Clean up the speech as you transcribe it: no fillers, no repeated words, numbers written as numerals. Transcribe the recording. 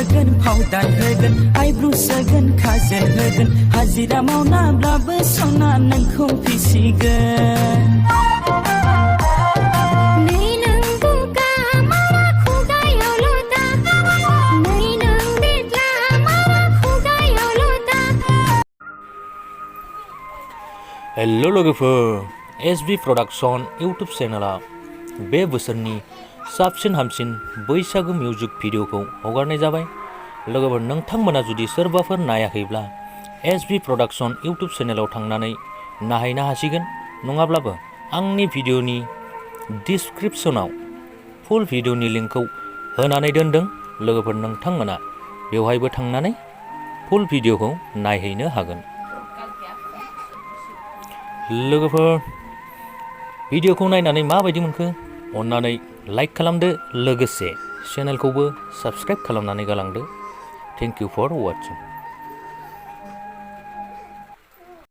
होगोन फावदार होगोन आइब्रु सोगोन खाजोल होगोन हाजिरा मावनाब्लाबो सना नोंखौ फिसिगोन हेलो लोगोफोर एसबी प्रडाक्शन यूट्यूब चैनला बे बोसोरनि साबसिन हामसिन बैसागु मिउजिक भिडिअखौ हगारनाय जाबाय। लोगोफोर नोंथांमोना जुदि सोरबाफोर नायाखैब्ला एसबी प्रडाक्शन यूट्यूब चैनलाव थांनानै नायनो हासिगोन, नङाब्लाबो आंनि भिडिअनि डिस्क्रिप्शनाव फुल भिडिअनि लिंकखौ होनानै दोनदों। लोगोफोर नोंथांमोना बेवहायबो थांनानै फुल भिडिअखौ नायहैनो हागोन। लोगोफोर भिडिअखौ नायनानै माबायदि मोनखो अन्नानै लाइक खालामदो, लोगोसे चेनेलखौबो साबस्क्राइब खालामनानै गालांदो। Thank you for वाचिं।